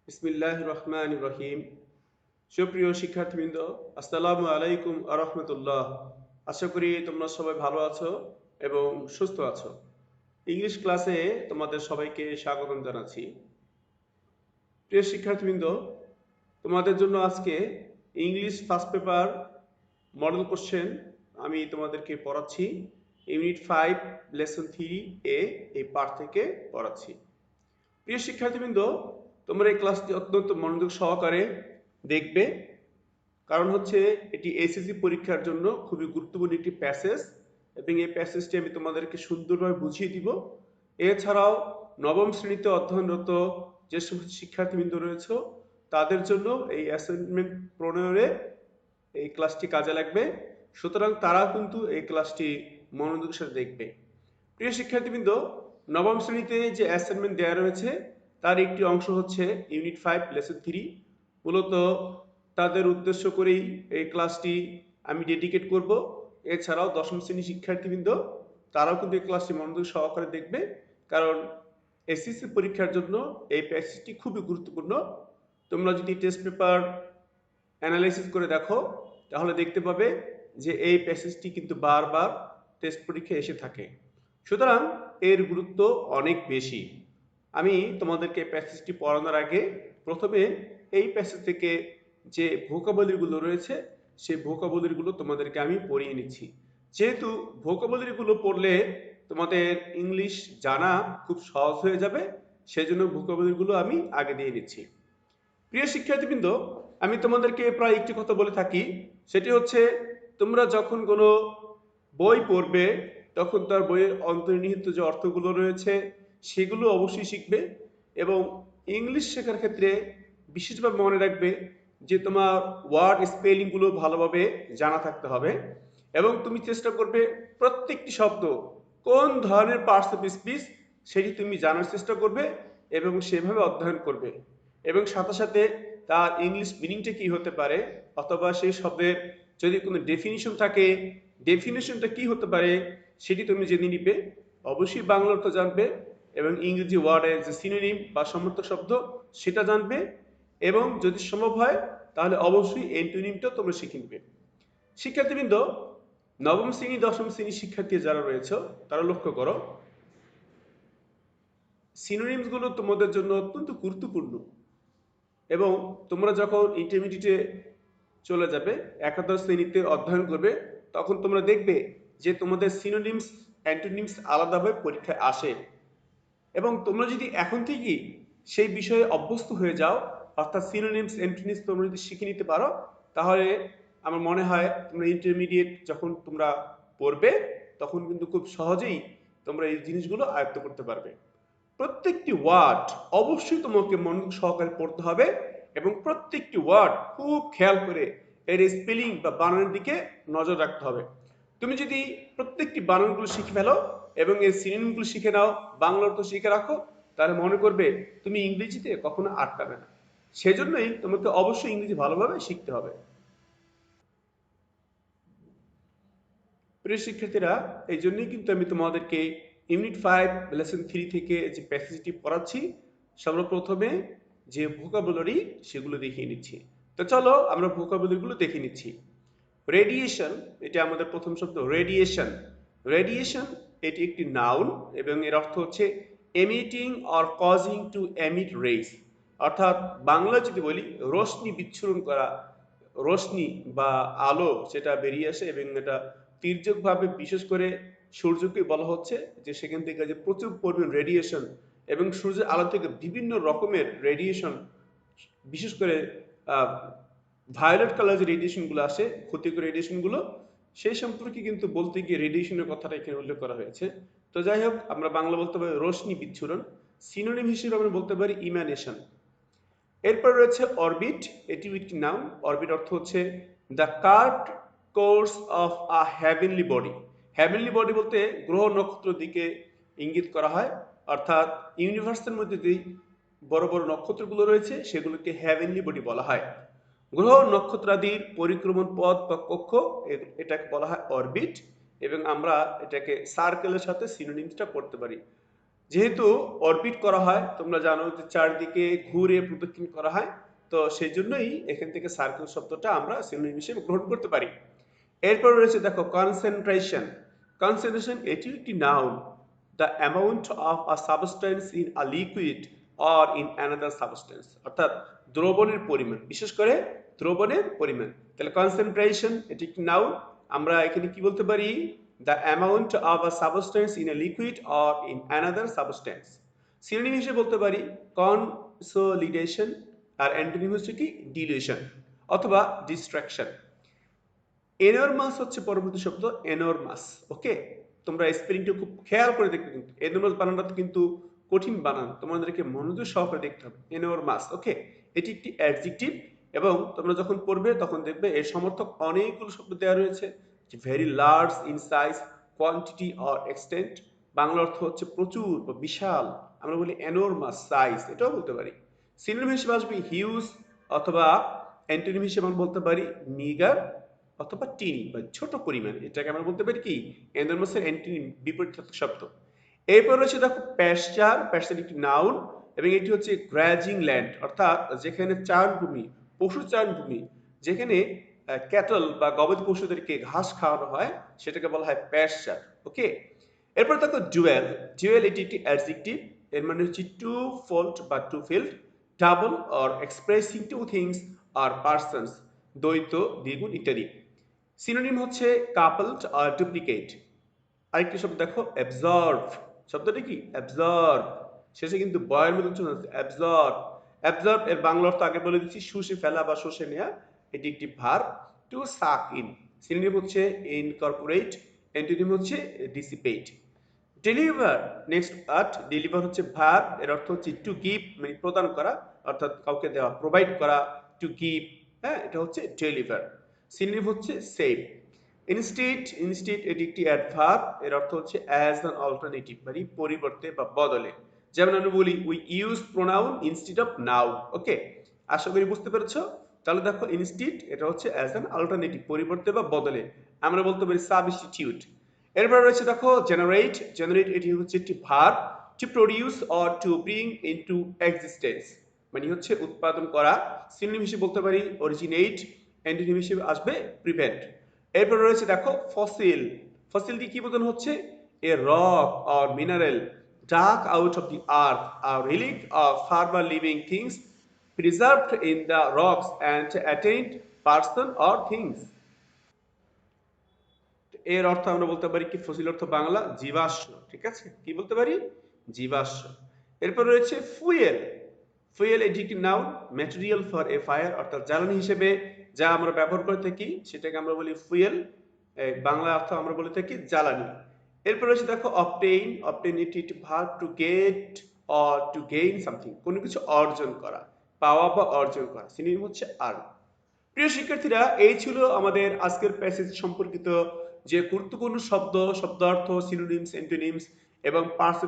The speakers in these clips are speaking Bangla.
বিসমিল্লাহির রহমানির রহিম। সুপ্রিয় শিক্ষার্থীবৃন্দ, আসসালামু আলাইকুম আ রহমতুল্লাহ। আশা করি তোমরা সবাই ভালো আছো এবং সুস্থ আছো। ইংলিশ ক্লাসে তোমাদের সবাইকে স্বাগতম জানাচ্ছি। প্রিয় শিক্ষার্থীবৃন্দ, তোমাদের জন্য আজকে English first paper model question আমি তোমাদেরকে পড়াচ্ছি। ইউনিট 5 লেসন 3 এ এই পার্ট থেকে পড়াচ্ছি। প্রিয় শিক্ষার্থীবৃন্দ, তোমরা এই ক্লাসটি অত্যন্ত মনোযোগ সহকারে দেখবে, কারণ হচ্ছে এটি এসএসসি পরীক্ষার জন্য খুবই গুরুত্বপূর্ণ একটি প্যাসেজ এবং এই প্যাসেজটি আমি তোমাদেরকে সুন্দরভাবে বুঝিয়ে দিব। এছাড়াও নবম শ্রেণীতে অধ্যয়নরত যে সমস্ত শিক্ষার্থীবৃন্দ রয়েছে তাদের জন্য এই অ্যাসাইনমেন্ট প্রণয়নে এই ক্লাসটি কাজে লাগবে। সুতরাং তারা কিন্তু এই ক্লাসটি মনোযোগের সাথে দেখবে। প্রিয় শিক্ষার্থীবৃন্দ, নবম শ্রেণীতে যে অ্যাসাইনমেন্ট দেওয়া রয়েছে তার একটি অংশ হচ্ছে ইউনিট 5 লেসন 3। মূলত তাদের উদ্দেশ্য করেই এই ক্লাসটি আমি ডেডিকেট করব। এছাড়াও দশম শ্রেণী শিক্ষার্থীবৃন্দ তারাও কিন্তু এই ক্লাসটি মনোযোগ সহকারে দেখবে, কারণ এসএসসি পরীক্ষার জন্য এই প্যাসেজটি খুবই গুরুত্বপূর্ণ। তোমরা যদি টেস্ট পেপার অ্যানালাইসিস করে দেখো তাহলে দেখতে পাবে যে এই প্যাসেজটি কিন্তু বারবার টেস্ট পরীক্ষায় এসে থাকে। সুতরাং এর গুরুত্ব অনেক বেশি। আমি তোমাদেরকে প্যাসেজটি পড়ানোর আগে প্রথমে এই প্যাসেজ থেকে যে ভোকাবুলারিগুলো রয়েছে সেই ভোকাবুলারিগুলো তোমাদেরকে আমি পড়িয়ে নিচ্ছি। যেহেতু ভোকাবুলারিগুলো পড়লে তোমাদের ইংলিশ জানা খুব সহজ হয়ে যাবে, সেজন্য ভোকাবুলারিগুলো আমি আগে দিয়ে নিচ্ছি। প্রিয় শিক্ষার্থীবৃন্দ, আমি তোমাদেরকে প্রায় একটি কথা বলে থাকি, সেটি হচ্ছে তোমরা যখন কোনো বই পড়বে তখন তার বইয়ের অন্তর্নিহিত যে অর্থগুলো রয়েছে সেগুলো অবশ্যই শিখবে এবং ইংলিশ শেখার ক্ষেত্রে বিশেষভাবে মনে রাখবে যে তোমার ওয়ার্ড স্পেলিংগুলো ভালোভাবে জানা থাকতে হবে এবং তুমি চেষ্টা করবে প্রত্যেকটি শব্দ কোন ধরনের পার্টস অফ স্পিচ সেটি তুমি জানার চেষ্টা করবে এবং সেভাবে অধ্যয়ন করবে এবং সাথে সাথে তার ইংলিশ মিনিংটা কি হতে পারে, অথবা সেই শব্দের যদি কোনো ডেফিনিশন থাকে ডেফিনেশনটা কি হতে পারে সেটি তুমি জেনে নিবে। অবশ্যই বাংলা অর্থ জানবে এবং ইংরেজি ওয়ার্ডের যে সিনোনিম বা সমর্থক শব্দ সেটা জানবে এবং যদি সম্ভব হয় তাহলে অবশ্যই এন্টোনিমটা তোমরা শিখে নিবে। শিক্ষার্থীবৃন্দ, নবম শ্রেণী দশম শ্রেণী শিক্ষার্থী যারা রয়েছে তারা লক্ষ্য করো, সিনোনিমস গুলো তোমাদের জন্য অত্যন্ত গুরুত্বপূর্ণ এবং তোমরা যখন ইন্টারমিডিয়েটে চলে যাবে, একাদশ শ্রেণীতে অধ্যয়ন করবে, তখন তোমরা দেখবে যে তোমাদের সিনোনিমস অ্যান্টোনিমস আলাদাভাবে পরীক্ষায় আসে এবং তোমরা যদি এখন থেকেই সেই বিষয়ে অভ্যস্ত হয়ে যাও, অর্থাৎ সিনোনিমস অ্যান্টোনিমস তোমরা যদি শিখে নিতে পারো, তাহলে আমার মনে হয় তোমরা ইন্টারমিডিয়েট যখন তোমরা পড়বে তখন কিন্তু খুব সহজেই তোমরা এই জিনিসগুলো আয়ত্ত করতে পারবে। প্রত্যেকটি ওয়ার্ড অবশ্যই তোমাকে মনোযোগ সহকারে পড়তে হবে এবং প্রত্যেকটি ওয়ার্ড খুব খেয়াল করে এর স্পেলিং বা বানানের দিকে নজর রাখতে হবে। তুমি যদি প্রত্যেকটি বানানগুলো শিখে ফেলো এবং এর সিনোনিমগুলো শিখে নাও, বাংলা অর্থ শিখে রাখো, তাহলে মনে করবে তুমি ইংরেজিতে কখনো আটকাবে না। সেজন্যই তোমাকে অবশ্যই ইংরেজি ভালোভাবে শিখতে হবে। প্রিয় শিক্ষার্থীরা, এই জন্যই কিন্তু আমি তোমাদেরকে ইউনিট 5 লেসন 3 থেকে যে প্যাসেজটি পড়াচ্ছি, সর্বপ্রথমে যে ভোকাবুলারি সেগুলো দেখিয়ে নিচ্ছি। তো চলো আমরা ভোকাবুলারিগুলো দেখে নিচ্ছি। রেডিয়েশন, এটা আমাদের প্রথম শব্দ। রেডিয়েশন, রেডিয়েশন এটি একটি নাউন এবং এর অর্থ হচ্ছে emitting or causing to emit rays, অর্থাৎ বাংলা যদি বলি রশ্মি বিচ্ছুরণ করা, রশ্মি বা আলো সেটা বেরিয়ে আসে এবং এটা তির্যকভাবে, বিশেষ করে সূর্যকে বলা হচ্ছে যে সেখান থেকে যে প্রচুর পরিমাণ রেডিয়েশন এবং সূর্যের আলো থেকে বিভিন্ন রকমের রেডিয়েশন, বিশেষ করে ভায়োলেট কালার যে রেডিয়েশনগুলো আসে, ক্ষতিকর রেডিয়েশনগুলো, সেই সম্পর্কে কিন্তু বলতে গিয়ে রেডিয়েশনের কথাটা এখানে উল্লেখ করা হয়েছে। তো যাই হোক, আমরা বাংলা বলতে পারি রশ্মি বিচ্ছুরণ। সিনোনিম হিসেবে আমরা বলতে পারি ইমানেশন। এরপর রয়েছে অরবিট, এটি একটি নাউন। অরবিট অর্থ হচ্ছে the curved course of a heavenly body. Heavenly body বলতে গ্রহ নক্ষত্র দিকে ইঙ্গিত করা হয়, অর্থাৎ ইউনিভার্সের মধ্যে যেই বড় বড় নক্ষত্রগুলো রয়েছে সেগুলোকে হ্যাভেনলি বডি বলা হয়। গ্রহ নক্ষত্রাদির পরিক্রমণ পথ বা কক্ষ, এটাকে বলা হয় অরবিট এবং আমরা এটাকে সার্কেলের সাথে সিনোনিমসটা পড়তে পারি। যেহেতু অরবিট করা হয়, তোমরা জানো যে চারদিকে ঘুরে প্রদক্ষিণ করা হয়, তো সেই জন্যই এখান থেকে সার্কেল শব্দটা আমরা সিনোনিম হিসেবে গ্রহণ করতে পারি। এরপর রয়েছে দেখো কনসেন্ট্রেশন। কনসেন্ট্রেশন এটি একটি noun, the amount of a substance in a liquid or in another substance, অর্থাৎ দ্রবণের পরিমাণ, বিশেষ করে দ্রবণের পরিমাণ। তাহলে কনসেন্ট্রেশন এটি একটি নাউন। আমরা এখানে কি বলতে পারি? The amount of a substance in a liquid or in another substance. Synonym হিসেবে বলতে পারি কনসোলিডেশন, আর অ্যান্টোনিম হচ্ছে কি ডিলিউশন অথবা ডিস্ট্রাকশন। এনরমাস হচ্ছে পরবর্তী শব্দ, এনরমাস। ওকে, তোমরা স্পেলিংটা খুব খেয়াল করে দেখবে, কিন্তু এনরমাস বানানটা কিন্তু কঠিন বানান, তোমাদেরকে মনোযোগ সহকারে দেখতে হবে। এনরমাস, ওকে, এটি একটি অ্যাডজেক্টিভ এবং তোমরা যখন পড়বে তখন দেখবে এর সমর্থক অনেকগুলো শব্দ দেওয়া রয়েছে। Very large in size, quantity or extent. Bangla অর্থ হচ্ছে প্রচুর বা বিশাল, আমরা বলি এনরমাস সাইজ, এটাও বলতে পারি। সিনোনিম হিসেবে আসবে হিউজ, অথবা অ্যান্টোনিম হিসেবে আমরা বলতে পারি মিগার অথবা টিনি বা ছোট পরিমাণ, এটাকে আমরা বলতে পারি কি এনরমাসের অ্যান্টোনিম, বিপরীতার্থক শব্দ। এরপর রয়েছে দেখো প্যাশ্চার। প্যাশ্চার একটি নাউন এবং এটি হচ্ছে গ্রাজিং ল্যান্ড, অর্থাৎ যেখানে চারণভূমি, পশু চারণভূমি, যেখানে ক্যাটল বা গবাদি পশুদেরকে ঘাস খাওয়ানো হয়, সেটাকে বলা হয় প্যাশ্চার। ওকে, এরপর দেখো ডুয়েল। ডুয়েল এটি একটি অ্যাডজেক্টিভ, এর মানে হচ্ছে টু ফোল্ড বা two field, double or expressing two things আর পার্সনস, দ্বৈত, দ্বিগুণ ইত্যাদি। সিনোনিম হচ্ছে কাপলড আর ডুপ্লিকেট। আরেকটি শব্দ দেখো অ্যাবজর্ব। শব্দটি কি? অ্যাবজর্ব, শেষে কিন্তু বয়ের মধ্যে উচ্চারণ হচ্ছে অ্যাবজর্ব। অ্যাবজর্ব এর বাংলা অর্থ আগে বলে দিচ্ছি, শুষে ফেলা বা শুষে নেওয়া। এটি একটি ভার্ব। টু সাক ইন, সিনোনিম হচ্ছে ইনকর্পোরেট, অ্যান্টোনিম হচ্ছে ডিসিপেট। ডেলিভার, নেক্সট আট। ডেলিভার হচ্ছে ভার্ব, এর অর্থ হচ্ছে টু গিভ, মানে প্রদান করা, অর্থাৎ কাউকে দেওয়া, প্রোভাইড করা, টু গিভ। হ্যাঁ, এটা হচ্ছে ডেলিভার। সিনোনিম হচ্ছে সেভ। ইনস্টিড, ইনস্টিড এটি একটি অ্যাডভার্ব, এর অর্থ হচ্ছে অ্যাজ অ্যান অল্টারনেটিভ, মানে পরিবর্তে বা বদলে। যেমন আমরা বলি we use pronoun instead of noun. Okay, আশা করি বুঝতে পেরেছো। তাহলে দেখো ইনস্টিড এটা হচ্ছে অ্যাজ অ্যান অল্টারনেটিভ, পরিবর্তে বা বদলে। আমরা বলতে পারি সাবস্টিটিউট। এরপর রয়েছে দেখো জেনারেট। জেনারেট এটি হচ্ছে একটি verb, to produce or to bring into existence, মানে হচ্ছে উৎপাদন করা। সিনোনিম হিসেবে বলতে পারি অরিজিনেট, অ্যান্টোনিম হিসেবে আসবে প্রিভেন্ট। এরপর রয়েছে দেখো ফসিল। ফসিল দিয়ে কি বোঝানো হচ্ছে? A rock or mineral dug out of the earth, a relic of former living things preserved in the rocks and attained person or things. এর অর্থ আমরা বলতে পারি কি, ফসিল অর্থ বাংলা জীবাশ্ম। ঠিক আছে, কি বলতে পারি? জীবাশ্ম। এরপর রয়েছে ফুয়েল। ফুয়েল এটি একটি noun, material for a fire, অর্থাৎ জ্বালানি হিসেবে যা আমরা ব্যবহার করে থাকি সেটাকে আমরা বলি ফুয়েল। বাংলা অর্থ আমরা বলে থাকি জ্বালানি। এরপর রয়েছে দেখো অবটেইন। অবটেইন এটি একটি verb, to get or to gain something, কোনো কিছু অর্জন করা, পাওয়া বা অর্জন করা। সিনোনিম হচ্ছে আর্ন। প্রিয় শিক্ষার্থীরা, এই ছিল আমাদের আজকের প্যাসেজ সম্পর্কিত যে গুরুত্বপূর্ণ শব্দ, শব্দার্থ, সিনোনিমস, অ্যান্টোনিমস এবং পার্টস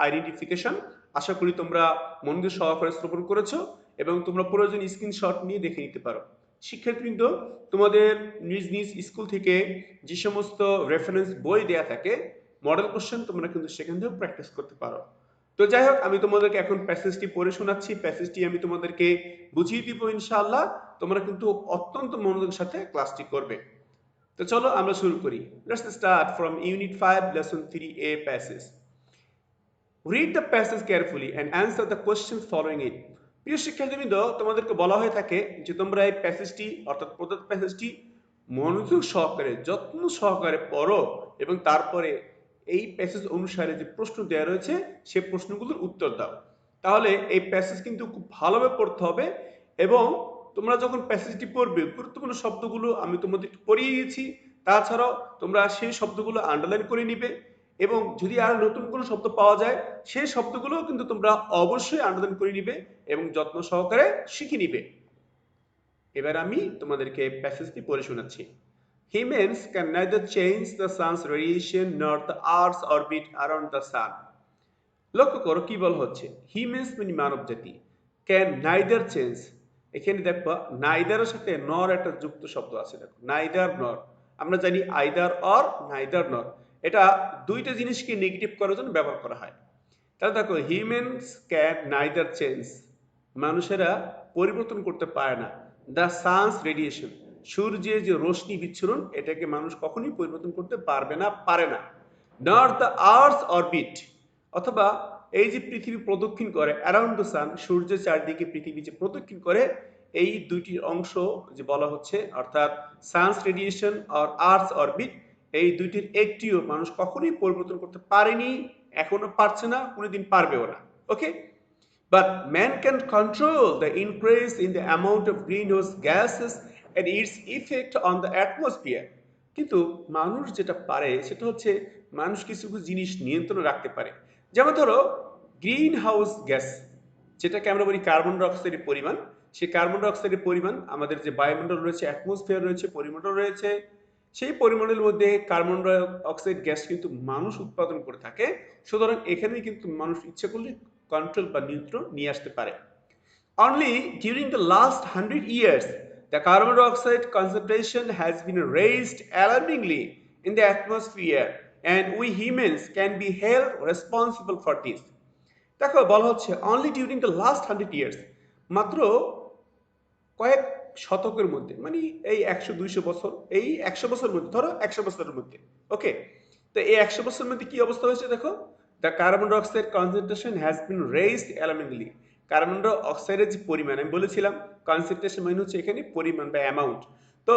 আইডেন্টিফিকেশন। আশা করি তোমরা মনোযোগ সহকারে শ্রবণ করেছো এবং তোমরা প্রয়োজন স্ক্রিনশট নিয়ে দেখে নিতে পারো। শিক্ষার্থীবৃন্দ, তোমাদের নিজ নিজ স্কুল থেকে যে সমস্ত রেফারেন্স বই দেয়া থাকে, মডেল কোশ্চেন তোমরা কিন্তু সেখান থেকেও প্র্যাকটিস করতে পারো। তো যাই হোক, আমি তোমাদেরকে এখন প্যাসেজটি পড়ে শোনাচ্ছি, প্যাসেজটি আমি তোমাদেরকে বুঝিয়ে দিব ইনশাআল্লাহ। তোমরা কিন্তু অত্যন্ত মনোযোগের সাথে ক্লাসটি করবে। তো চলো আমরা শুরু করি। Let's start from unit 5 lesson 3A passage. Read the passage carefully and answer the questions following it. প্রিয় শিক্ষার্থীবৃন্দ, তোমাদেরকে বলা হয়ে থাকে যে তোমরা এই প্যাসেজটি, অর্থাৎ প্রদত্ত প্যাসেজটি মনোযোগ সহকারে, যত্ন সহকারে পড়ো এবং তারপরে এই প্যাসেজ অনুসারে যে প্রশ্ন দেওয়া রয়েছে সেই প্রশ্নগুলোর উত্তর দাও। তাহলে এই প্যাসেজ কিন্তু খুব ভালোভাবে পড়তে হবে এবং তোমরা যখন প্যাসেজটি পড়বে, গুরুত্বপূর্ণ শব্দগুলো আমি তোমাদের পড়িয়ে দিয়েছি, তাছাড়াও তোমরা সেই শব্দগুলো আন্ডারলাইন করে নিবে এবং যদি আর নতুন কোনো শব্দ পাওয়া যায় সেই শব্দগুলোও কিন্তু তোমরা অবশ্যই আন্ডারলাইন করে নিবে এবং যত্ন সহকারে শিখে নিবে। এবার আমি তোমাদেরকে প্যাসেজটি পড়ে শোনাচ্ছি। Humans can neither change the sun's radiation nor the earth's orbit around the sun. লক্ষ্য করো কি বলা হচ্ছে, হিউম্যানস মানে মানব জাতি, ক্যান নাইদার চেঞ্জ। এখানে দেখো নাইদারের সাথে নর একটা যুক্ত শব্দ আছে, দেখো নাইদার নর। আমরা জানি আইদার অর, নাইদার নর, এটা দুইটা জিনিসকে নেগেটিভ করার জন্য ব্যবহার করা হয়। তাহলে দেখো হিউম্যানস ক্যান নাইদার চেঞ্জ, মানুষেরা পরিবর্তন করতে পারে না দ্য সানস রেডিয়েশন, সূর্যের যে রশ্মি বিচ্ছুরণ এটাকে মানুষ কখনোই পরিবর্তন করতে পারবে না, পারে না। নট দ্য আর্থ অরবিট, অথবা এই যে পৃথিবী প্রদক্ষিণ করে অ্যারাউন্ড দ্য সান, সূর্যের চারদিকে পৃথিবী যে প্রদক্ষিণ করে, এই দুইটি অংশ যে বলা হচ্ছে অর্থাৎ সানস রেডিয়েশন আর আর্থ অরবিট, এই দুইটির একটিও মানুষ কখনোই পরিবর্তন করতে পারেনি, এখনো পারছে না, কোনোদিন পারবেও না। Okay, but man can control the increase in the amount of green house gases and its effect on the atmosphere. কিন্তু মানুষ যেটা পারে সেটা হচ্ছে মানুষ কিছু কিছু জিনিস নিয়ন্ত্রণে রাখতে পারে। যেমন ধরো গ্রিন হাউস গ্যাস, যেটাকে আমরা বলি কার্বন ডাইঅক্সাইডের পরিমাণ, সেই কার্বন ডাইঅক্সাইডের পরিমাণ আমাদের যে বায়ুমণ্ডল রয়েছে, অ্যাটমসফিয়ার রয়েছে, পরিমণ্ডল রয়েছে, সেই পরিমণ্ডলের মধ্যে কার্বন ডাইঅক্সাইড গ্যাস কিন্তু মানুষ উৎপাদন করে থাকে। সুতরাং এখানেই কিন্তু মানুষ ইচ্ছে করলে কন্ট্রোল বা নিয়ন্ত্রণ নিয়ে আসতে পারে। Only during the last 100 years, the carbon dioxide concentration has been raised alarmingly in the atmosphere, and we humans can be held responsible for this. দেখো বলা হচ্ছে only during the last 100 years, মাত্র কয়েক শতকের মধ্যে, মানে এই 100-200 বছর, এই 100 বছরের মধ্যে, ধরো 100 বছরের মধ্যে। ওকে, তো এই 100 বছরের মধ্যে কি অবস্থা হয়েছে দেখো, the carbon dioxide concentration has been raised alarmingly. Carbon ডাইঅক্সাইডের যে পরিমাণ, আমি বলেছিলাম কনসেন্ট্রেশন মানে হচ্ছে এখানে পরিমাণ বা অ্যামাউন্ট, তো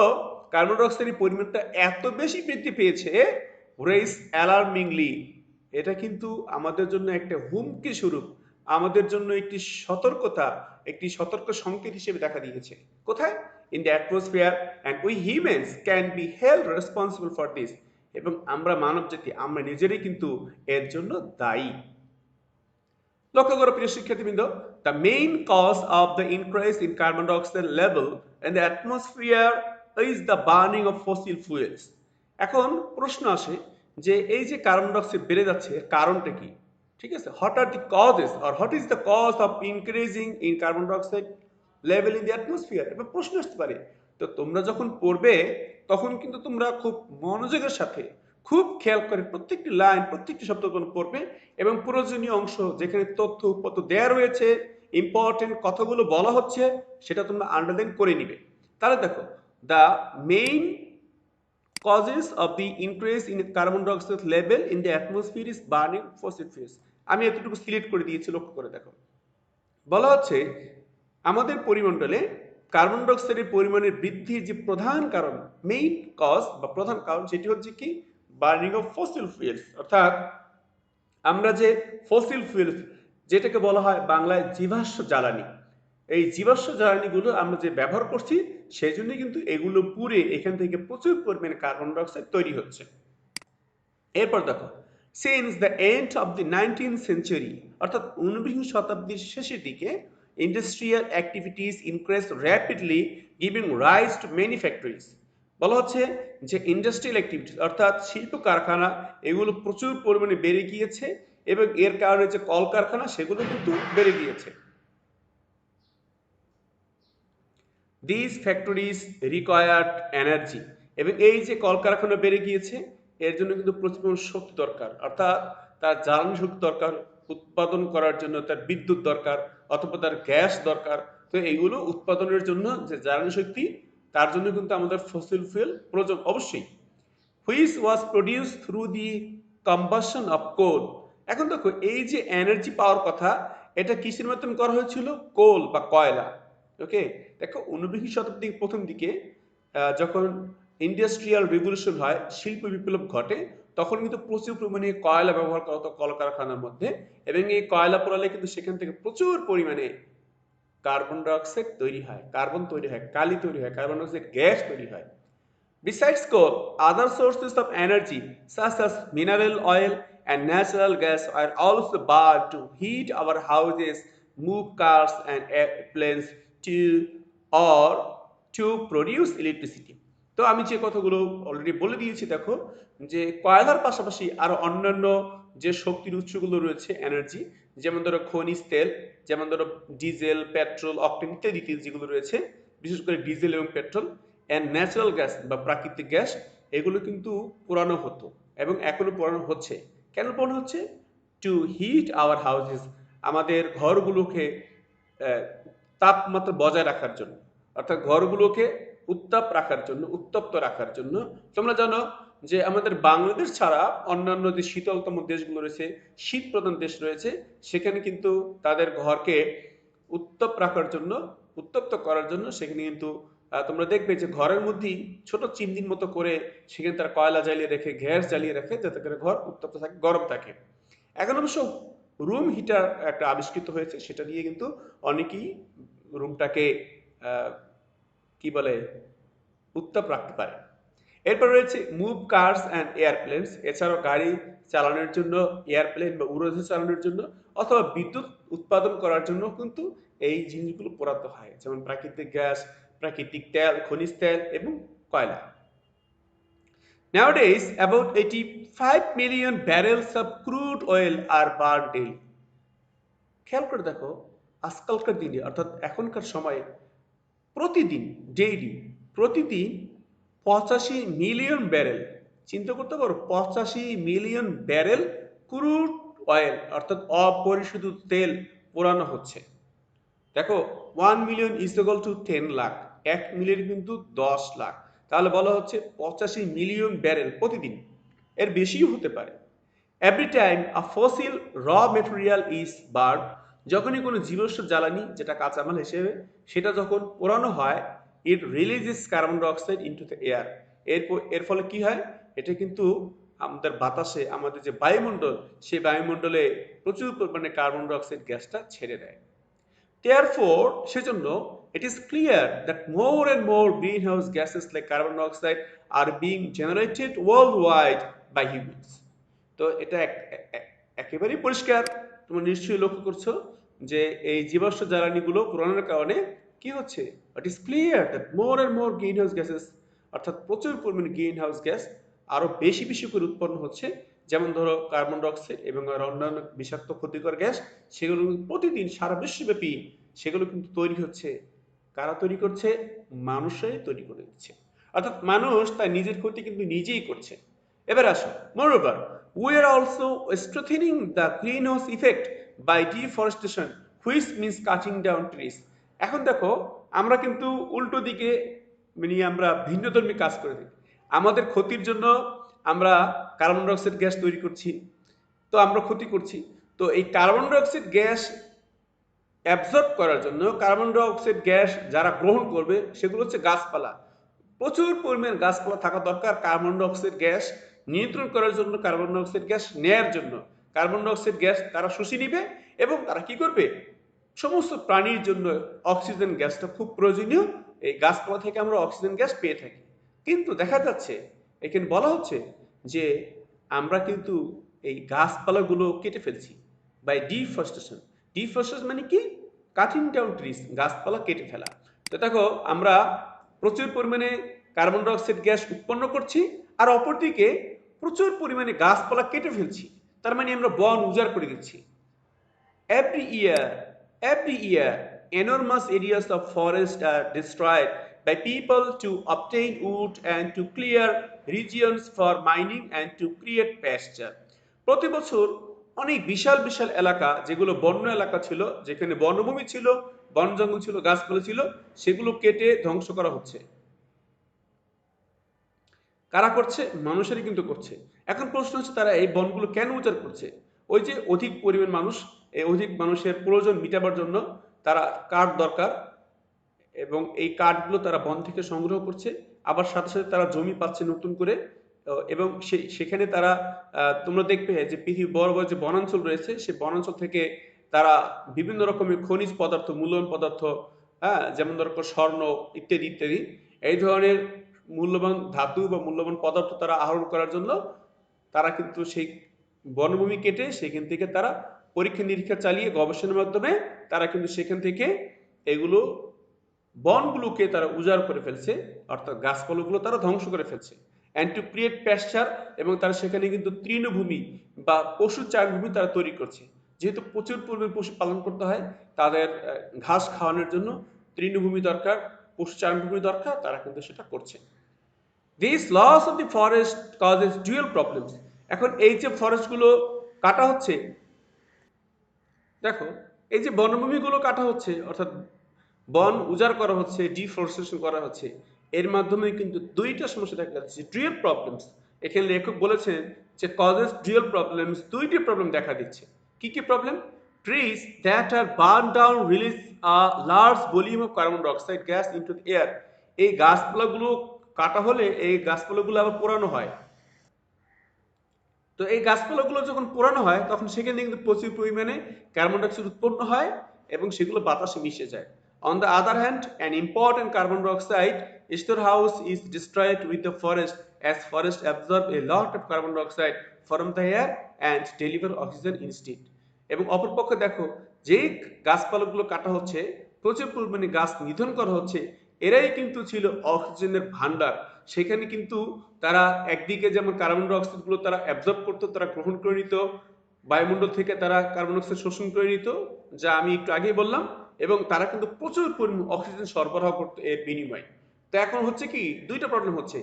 কার্বন ডাইঅক্সাইডের পরিমাণটা এত বেশি বৃদ্ধি পেয়েছে, রেইজ অ্যালার্মিংলি, এটা কিন্তু আমাদের জন্য একটা হুমকি স্বরূপ, আমাদের জন্য একটি সতর্কতা, একটি সতর্ক সংকেত হিসেবে দেখা দিয়েছে। কোথায়? In the atmosphere, and we humans can be held responsible for this, এবং আমরা মানব জাতি, আমরা নিজেরাই কিন্তু এর জন্য দায়ী। লক্ষ্য করো প্রিয় শিক্ষার্থীবৃন্দ, the main cause of the increase in carbon dioxide level in the atmosphere is the burning of fossil fuels. এখন প্রশ্ন আসে যে এই যে কার্বন ডাইঅক্সাইড বেড়ে যাচ্ছে এর কারণটা কি? ঠিক আছে, what are the causes or what is the cause of increasing in carbon dioxide level in the atmosphere, এবার প্রশ্ন আসতে পারে। তো তোমরা যখন পড়বে তখন কিন্তু তোমরা খুব মনোযোগের সাথে, খুব খেয়াল করে প্রত্যেকটি লাইন, প্রত্যেকটি শব্দ পড়বে, এবং প্রয়োজনীয় অংশ যেখানে তথ্য উৎপত্ত দেয়া রয়েছে, ইম্পর্টেন্ট কথাগুলো বলা হচ্ছে, সেটা তোমরা আন্ডারলাইন করে নিবে। তাহলে দেখো, the main causes of the increase in carbon dioxide level in the atmosphere is burning fossil fuels। আমি এতটুকু সিলেক্ট করে দিয়েছি, লক্ষ্য করে দেখো। বলা হচ্ছে আমাদের পরিমণ্ডলে কার্বন ডাইঅক্সাইডের পরিমাণের বৃদ্ধির যে প্রধান কারণ, মেইন কজ বা প্রধান কারণ, সেটি হচ্ছে কি বার্নিং অফ ফসিল ফুয়েলস, অর্থাৎ আমরা যে ফসিল ফুয়েলস, যেটাকে বলা হয় বাংলায় জীবাশ্ম জ্বালানি, এই জীবাশ্ম জ্বালানিগুলো আমরা যে ব্যবহার করছি, সেই জন্যই কিন্তু এগুলো পুড়ে এখান থেকে প্রচুর পরিমাণে কার্বন ডাইঅক্সাইড তৈরি হচ্ছে। এরপর দেখো, since the end of the 19th century, অর্থাৎ 19বিংশ শতাব্দীর শেষের দিকে, industrial activities increase rapidly giving rise to many factories. বলা হচ্ছে যে ইন্ডাস্ট্রিয়াল অ্যাক্টিভিটিস অর্থাৎ শিল্প কারখানা, এগুলো প্রচুর পরিমাণে বেড়ে গিয়েছে, এবং এর কারণে যে কলকারখানা সেগুলো কিন্তু বেড়ে গিয়েছে। দিস ফ্যাক্টরিজ রিকোয়ার্ড এনার্জি, এবং এই যে কলকারখানা বেড়ে গিয়েছে এর জন্য কিন্তু প্রচুর শক্তি দরকার, অর্থাৎ তার জ্বালানি শক্তি দরকার, উৎপাদন করার জন্য তার বিদ্যুৎ দরকার, অথবা তার গ্যাস দরকার। তো এইগুলো উৎপাদনের জন্য যে জ্বালানি শক্তি, তার জন্য কিন্তু আমাদের ফসিল ফুয়েল প্রয়োজন অবশ্যই। Which was produce through the combustion of coal. এখন দেখো এই যে এনার্জি পাওয়ার কথা, এটা কিসের মাধ্যমে করা হয়েছিল? কোল বা কয়লা। ওকে, দেখো 19বিংশ শতাব্দীর প্রথম দিকে যখন ইন্ডাস্ট্রিয়াল রিভলিউশন হয়, শিল্প বিপ্লব ঘটে, তখন কিন্তু প্রচুর পরিমাণে কয়লা ব্যবহার করা হতো কলকারখানার মধ্যে, এবং এই কয়লা পোড়ালে কিন্তু সেখান থেকে প্রচুর পরিমাণে কার্বন ডাইঅক্সাইড তৈরি হয়, কার্বন তৈরি হয়, কালি তৈরি হয়, কার্বন ডাইঅক্সাইড গ্যাস তৈরি হয়। Besides coal, other sources of energy such as mineral oil and natural gas are also burned to heat our houses, move cars and airplanes to or to produce electricity। তো আমি যে কথাগুলো অলরেডি বলে দিয়েছি, দেখো যে কয়লার পাশাপাশি আরো অন্যান্য যে শক্তির উৎসগুলো রয়েছে এনার্জি, যেমন ধরো খনিজ তেল, যেমন ধরো ডিজেল, পেট্রোল, অকটেন ইত্যাদি যেগুলো রয়েছে, বিশেষ করে ডিজেল এবং পেট্রোল, অ্যান্ড ন্যাচারাল গ্যাস বা প্রাকৃতিক গ্যাস, এগুলো কিন্তু পোড়ানো হতো এবং এখনো পোড়ানো হচ্ছে। কেন পোড়ানো হচ্ছে? টু হিট আওয়ার হাউসেস, আমাদের ঘরগুলোকে তাপমাত্রা বজায় রাখার জন্য, অর্থাৎ ঘরগুলোকে উত্তাপ রাখার জন্য, উত্তপ্ত রাখার জন্য। তোমরা জানো যে আমাদের বাংলাদেশ ছাড়া অন্যান্য যে শীতলতম দেশগুলো রয়েছে, শীত প্রধান দেশ রয়েছে, সেখানে কিন্তু তাদের ঘরকে উত্তপ রাখার জন্য, উত্তপ্ত করার জন্য সেখানে কিন্তু তোমরা দেখবে যে ঘরের মধ্যেই ছোট চিমনির মতো করে সেখানে তারা কয়লা জ্বালিয়ে রেখে, গ্যাস জ্বালিয়ে রাখে, যাতে করে ঘর উত্তপ্ত থাকে, গরম থাকে। এখন অবশ্য রুম হিটার একটা আবিষ্কৃত হয়েছে, সেটা দিয়ে কিন্তু অনেকেই রুমটাকে কি বলে উত্তাপ রাখতে পারে। এরপর রয়েছে মুভ কার্স অ্যান্ড এয়ারপ্লেনস, এছাড়াও গাড়ি চালানোর জন্য, এয়ারপ্লেন বা উড়োজাহাজ চালানোর জন্য, অথবা বিদ্যুৎ উৎপাদন করার জন্য কিন্তু এই জিনিসগুলো পোড়াতে হয়, যেমন প্রাকৃতিক গ্যাস, প্রাকৃতিক তেল, খনিজ তেল এবং কয়লা। Nowadays, about 85 million barrels of crude oil are burned daily. খেয়াল করে দেখো, আজকালকার দিনে অর্থাৎ এখনকার সময়ে প্রতিদিন, ডেইলি, প্রতিদিন 85 মিলিয়ন ব্যারেল, চিন্তা করতে পারো, 85 মিলিয়ন ব্যারেল ক্রুড অয়েল অর্থাৎ অপরিশোধিত তেল পোড়ানো হচ্ছে। দেখো 1 million is equal to 10 lakh, 1 million কিন্তু 10 লাখ, তাহলে বলা হচ্ছে 85 মিলিয়ন ব্যারেল প্রতিদিন, এর বেশিও হতে পারে। এভরি টাইম আ ফসিল র মেটেরিয়াল ইজ বার্ন, যখনই কোনো জীবাশ্ম জ্বালানি, যেটা কাঁচামাল হিসেবে, সেটা যখন পোড়ানো হয়, it releases carbon dioxide into the air. এর ফলে কি হয়, এটা কিন্তু আমাদের বাতাসে, আমাদের যে বায়ুমণ্ডল, সেই বায়ুমণ্ডলে প্রচুর পরিমাণে কার্বন ডাইঅক্সাইড গ্যাসটা ছেড়ে দেয়। Therefore, সেজন্য it is clear that more and more greenhouse gases like carbon dioxide are being generated worldwide by humans. তো এটা একেবারেই পরিষ্কার, তোমরা নিশ্চয়ই লক্ষ্য করছো যে এই জীবাশ্ম জ্বালানিগুলো পোড়ানোর কারণে কি হচ্ছে। It is clear that more and more green house gases, অর্থাৎ প্রচুর পরিমাণে গ্রিন হাউস গ্যাস আরো বেশি বেশি করে উৎপন্ন হচ্ছে। যেমন ধরো কার্বন ডাইঅক্সাইড এবং আর অন্যান্য বিষাক্ত ক্ষতিকর গ্যাস, সেগুলো প্রতিদিন সারা বিশ্বব্যাপী সেগুলো কিন্তু তৈরি হচ্ছে। কারা তৈরি করছে? মানুষই তৈরি করে দিচ্ছে, অর্থাৎ মানুষ তার নিজের ক্ষতি কিন্তু নিজেই করছে। এবার আসো, moreover we are also strengthening the greenhouse effect by deforestation, which means cutting down trees. এখন দেখো, আমরা কিন্তু উল্টো দিকে, মানে আমরা ভিন্নধর্মী কাজ করে থাকি। আমাদের ক্ষতির জন্য আমরা কার্বন ডাইঅক্সাইড গ্যাস তৈরি করছি, তো আমরা ক্ষতি করছি। তো এই কার্বন ডাইঅক্সাইড গ্যাস অ্যাবজর্ব করার জন্য, কার্বন ডাইঅক্সাইড গ্যাস যারা গ্রহণ করবে, সেগুলো হচ্ছে গাছপালা। প্রচুর পরিমাণ গাছপালা থাকা দরকার কার্বন ডাইঅক্সাইড গ্যাস নিয়ন্ত্রণ করার জন্য, কার্বন ডাইঅক্সাইড গ্যাস নেয়ার জন্য। কার্বন ডাইঅক্সাইড গ্যাস তারা শুষে নিবে এবং তারা কি করবে, সমস্ত প্রাণীর জন্য অক্সিজেন গ্যাসটা খুব প্রয়োজনীয়, এই গাছপালা থেকে আমরা অক্সিজেন গ্যাস পেয়ে থাকি। কিন্তু দেখা যাচ্ছে, এখানে বলা হচ্ছে যে আমরা কিন্তু এই গাছপালাগুলো কেটে ফেলছি বাই ডিফরেস্টেশন। ডিফরেস্টেশন মানে কি? কাটিং ডাউন ট্রিজ, গাছপালা কেটে ফেলা। তো দেখো, আমরা প্রচুর পরিমাণে কার্বন ডাইঅক্সাইড গ্যাস উৎপন্ন করছি, আর অপরদিকে প্রচুর পরিমাণে গাছপালা কেটে ফেলছি, তার মানে আমরা বন উজাড় করে দিচ্ছি। Every year, enormous areas of forest are destroyed by people to obtain wood and to clear regions for mining and to create pasture. প্রতি বছর অনেক বিশাল বিশাল এলাকা, যেগুলো বন্য এলাকা ছিল, যেখানে বনভূমি ছিল, বন জঙ্গল ছিল, গাছপালা ছিল, সেগুলো কেটে ধ্বংস করা হচ্ছে। কারা করছে? মানুষেরই কিন্তু করছে। এখন প্রশ্ন হচ্ছে, তারা এই বনগুলো কেন উজাড় করছে? ওই যে অধিক পরিমাণ মানুষ, এই অধিক মানুষের প্রয়োজন মিটাবার জন্য তারা কাঠ দরকার, এবং এই কাঠগুলো তারা বন থেকে সংগ্রহ করছে, আবার সাথে সাথে তারা জমি পাচ্ছে নতুন করে, এবং সেখানে তারা তোমরা দেখবে যে পৃথিবীর বড় বড় যে বনাঞ্চল রয়েছে, সেই বনাঞ্চল থেকে তারা বিভিন্ন রকমের খনিজ পদার্থ, মূল্যবান পদার্থ, হ্যাঁ, যেমন ধরো স্বর্ণ ইত্যাদি ইত্যাদি, এই ধরনের মূল্যবান ধাতু বা মূল্যবান পদার্থ তারা আহরণ করার জন্য তারা কিন্তু সেই বনভূমি কেটে সেখান থেকে তারা পরীক্ষা নিরীক্ষা চালিয়ে গবেষণার মাধ্যমে তারা কিন্তু সেখান থেকে এগুলো বনগুলোকে তারা উজাড় করে ফেলছে, অর্থাৎ গাছপালাগুলো তারা ধ্বংস করে ফেলছে। অ্যান্ড টু ক্রিয়েট প্যাস্চার, এবং তারা সেখানে কিন্তু তৃণভূমি বা পশু চারণভূমি তারা তৈরি করছে। যেহেতু প্রচুর পরিমাণে পশু পালন করতে হয়, তাদের ঘাস খাওয়ানোর জন্য তৃণভূমি দরকার, পশু চারণভূমি দরকার, তারা কিন্তু সেটা করছে। This loss of the forest causes dual problems. এখন এই যে ফরেস্টগুলো কাটা হচ্ছে, দেখো, এই যে বনভূমিগুলো কাটা হচ্ছে, অর্থাৎ বন উজাড় করা হচ্ছে, ডিফরেস্টেশন করা হচ্ছে, এর মাধ্যমে কিন্তু দুইটা সমস্যা দেখা যাচ্ছে, ডুয়াল প্রবলেমস। এখানে লেখক বলেছেন যে কজেস ডুয়াল প্রবলেমস, দুইটি প্রবলেম দেখা দিচ্ছে। কি কি problem? Trees that are burn down release a large volume of carbon dioxide gas into the air. এই গাছপালাগুলো কাটা হলে এই গাছপালাগুলো আবার পোড়ানো হয়। তো এই গাছপালাগুলো যখন পোড়ানো হয় তখন সেখানে কিন্তু প্রচুর পরিমাণে কার্বন ডাইঅক্সাইড উৎপন্ন হয় এবং সেগুলো বাতাসে মিশে যায়। On the other hand, an important carbon dioxide storehouse is destroyed with the forest, as forest absorb a lot of carbon dioxide from the air and deliver oxygen instead. এবং অপরপক্ষে দেখো, যেই গাছপালাগুলো কাটা হচ্ছে, প্রচুর পরিমাণে গাছ নিধন করা হচ্ছে, এরাই কিন্তু ছিল অক্সিজেনের ভান্ডার। সেখানে কিন্তু তারা একদিকে যেমন কার্বন ডাইঅক্সাইড গুলো তারা অ্যাবজর্ব করতো, তারা গ্রহণ করে নিত, বায়ুমণ্ডল থেকে তারা কার্বন ডাইঅক্সাইড শোষণ করে নিত, যা আমি একটু আগেই বললাম, এবং তারা কিন্তু প্রচুর পরিমাণ অক্সিজেন সরবরাহ করতো এর বিনিময়ে। তো এখন হচ্ছে কি, দুইটা প্রবলেম হচ্ছে,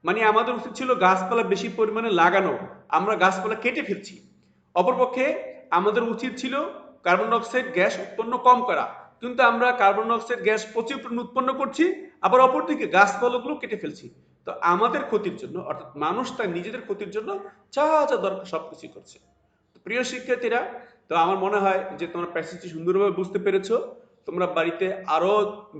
মানে আমাদের উচিত ছিল গাছপালা বেশি পরিমাণে লাগানো, আমরা গাছপালা কেটে ফেলছি। অপরপক্ষে আমাদের উচিত ছিল কার্বন ডাইঅক্সাইড গ্যাস উৎপন্ন কম করা, কিন্তু আমরা কার্বন ডাইঅক্সাইড গ্যাস প্রচুর পরিমাণে উৎপন্ন করছি, আবার অপরদিকে গাছপালাগুলো কেটে ফেলছি। তো আমাদের ক্ষতির জন্য, অর্থাৎ মানুষ তার নিজেদের ক্ষতির জন্য যা যা দরকার সবকিছু করছে। প্রিয় শিক্ষার্থীরা, তো আমার মনে হয় যে তোমরা প্যাসেজটি সুন্দরভাবে বুঝতে পেরেছো। তোমরা বাড়িতে আরো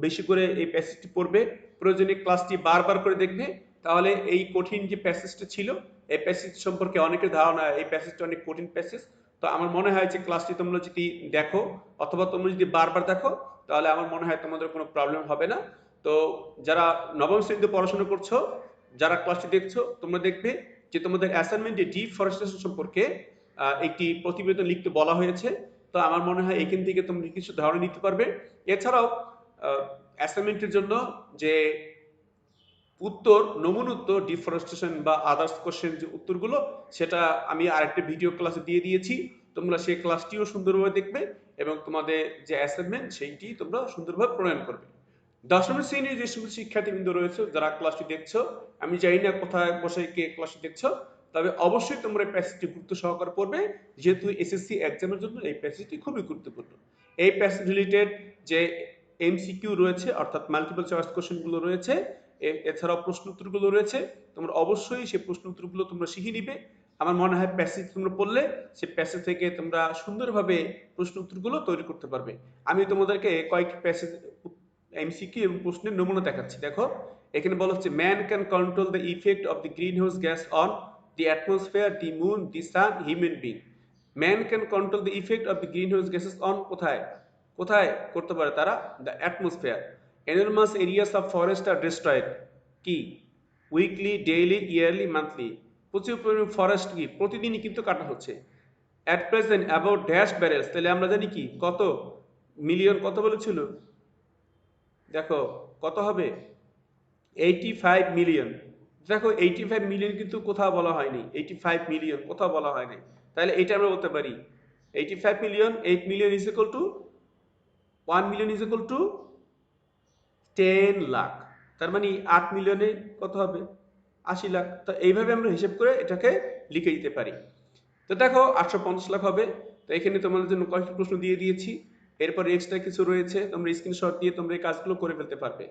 বেশি করে এই প্যাসেজটি পড়বে, প্রয়োজনে ক্লাসটি বারবার করে দেখবে, তাহলে এই কঠিন যে প্যাসেজটা ছিল, এই প্যাসেজ সম্পর্কে অনেকের ধারণা এই প্যাসেজটা অনেক কঠিন প্যাসেজ। তো আমার মনে হয় যে ক্লাসটি তোমরা যদি দেখো, অথবা তোমরা যদি বারবার দেখো, তাহলে আমার মনে হয় তোমাদের কোনো প্রবলেম হবে না। তো যারা নবম শ্রেণীতে পড়াশোনা করছো, যারা ক্লাসটি দেখছো, তোমরা দেখবে যে তোমাদের অ্যাসাইনমেন্টে ডিফরেস্টেশন সম্পর্কে একটি প্রতিবেদন লিখতে বলা হয়েছে। তো আমার মনে হয় এখান থেকে তোমরা কিছু ধারণা নিতে পারবে। এছাড়াও অ্যাসাইনমেন্টের জন্য যে উত্তর, নমুনা উত্তর, ডিফরেস্টেশন বা আদার্স কোশ্চেন যে উত্তরগুলো, সেটা আমি আরেকটা ভিডিও ক্লাসে দিয়ে দিয়েছি। তোমরা সেই ক্লাসটিও সুন্দরভাবে দেখবে এবং তোমাদের যে অ্যাসাইনমেন্ট সেইটি তোমরা সুন্দরভাবে প্রণয়ন করবে। দশম শ্রেণীর যে সমস্ত শিক্ষার্থীবৃন্দ রয়েছে যারা ক্লাসটি দেখছো, আমি জানি না কোথায় বসে কে ক্লাসটি দেখছো, তবে অবশ্যই তোমরা এই প্যাসেজটি গুরুত্ব সহকারে পড়বে, যেহেতু এসএসসি এক্সামের জন্য এই প্যাসেজটি খুবই গুরুত্বপূর্ণ। এই প্যাসেজ রিলেটেড যে এমসিকিউ রয়েছে, অর্থাৎ মাল্টিপল চয়েস কোশ্চেনগুলো রয়েছে, এছাড়াও প্রশ্ন উত্তরগুলো রয়েছে, তোমরা অবশ্যই সেই প্রশ্ন উত্তরগুলো তোমরা শিখে নিবে। আমার মনে হয় প্যাসেজ তোমরা পড়লে সেই প্যাসেজ থেকে তোমরা সুন্দরভাবে প্রশ্ন উত্তরগুলো তৈরি করতে পারবে। আমি তোমাদেরকে কয়েকটি প্যাসেজ এমসিকিউ এবং প্রশ্নের নমুনা দেখাচ্ছি। দেখো, এখানে বলা হচ্ছে man can control the effect of the green house gas on the atmosphere, the moon, the sun, human being. Man can control the effect of the green house gases on কোথায়, কোথায় করতে পারে তারা? The atmosphere. Enormous areas of forest are destroyed, কি উইকলি, ডেইলি, ইয়ারলি, মান্থলি। প্রচুর পরিমাণ ফরেস্ট কি প্রতিদিনই কিন্তু কাটা হচ্ছে। At present about dash barrels, তাহলে আমরা জানি কি কত মিলিয়ন, কত বলেছিল দেখো, কত হবে? 85 মিলিয়ন। দেখো 85 মিলিয়ন কিন্তু কোথাও বলা হয়নি, 85 মিলিয়ন কোথাও বলা হয়নি। তাহলে এটা আমরা বলতে পারি 85 million, 8 million is equal to 1 million is equal to 10 lakh. তার মানে 8 মিলিয়নে কত হবে? 80 লাখ। তো এইভাবে আমরা হিসেব করে এটাকে লিখে দিতে পারি। তো দেখো 850 লাখ হবে। তো এখানে তোমাদের জন্য কয়েকটি প্রশ্ন দিয়ে দিয়েছি, এরপর এক্সট্রা কিছু রয়েছে, তোমরা স্ক্রিনশট দিয়ে তোমরা এই কাজগুলো করে ফেলতে পারবে।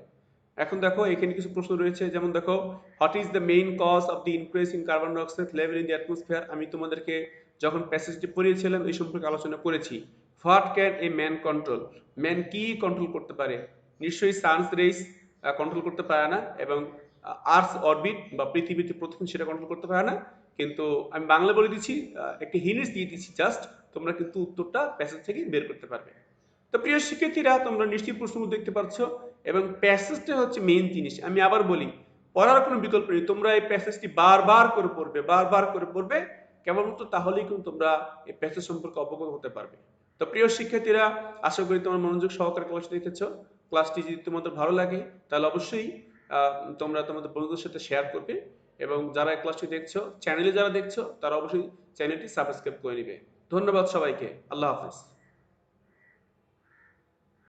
এখন দেখো এখানে কিছু প্রশ্ন রয়েছে, যেমন দেখো, what is the main cause of the increase in carbon dioxide level in the atmosphere. আমি তোমাদেরকে যখন প্যাসেজটি পড়িয়েছিলাম এই সম্পর্কে আলোচনা করেছি। What can a man control, man কি কন্ট্রোল করতে পারে? নিশ্চয়ই সানস রেইস কন্ট্রোল করতে পারে না, এবং আর্থ অরবিট বা পৃথিবীতে প্রতিদিন সেটা কন্ট্রোল করতে পারে না। কিন্তু আমি বাংলা বলে দিচ্ছি, একটি হিন্টস দিয়ে দিচ্ছি জাস্ট, তোমরা কিন্তু উত্তরটা প্যাসেজ থেকে বের করতে পারবে। তো প্রিয় শিক্ষার্থীরা, তোমরা নিশ্চয়ই প্রশ্নগুলো দেখতে পাচ্ছ, এবং প্যাসেজটা হচ্ছে মেইন জিনিস। আমি আবার বলি, পড়ার কোনো বিকল্প নেই, তোমরা এই প্যাসেজটি বারবার করে পড়বে, বারবার করে পড়বে কেবলমাত্র, তাহলেই কিন্তু তোমরা এই প্যাসেজ সম্পর্কে অবগত হতে পারবে। তো প্রিয় শিক্ষার্থীরা, আশা করি তোমার মনোযোগ সহকারে ক্লাসটি দেখেছো। ক্লাসটি যদি তোমাদের ভালো লাগে তাহলে অবশ্যই তোমরা তোমাদের বন্ধুদের সাথে শেয়ার করবে, এবং যারা এই ক্লাসটি দেখছো, চ্যানেলে যারা দেখছো, তারা অবশ্যই চ্যানেলটি সাবস্ক্রাইব করে নিবে। ধন্যবাদ সবাইকে, আল্লাহ হাফেজ।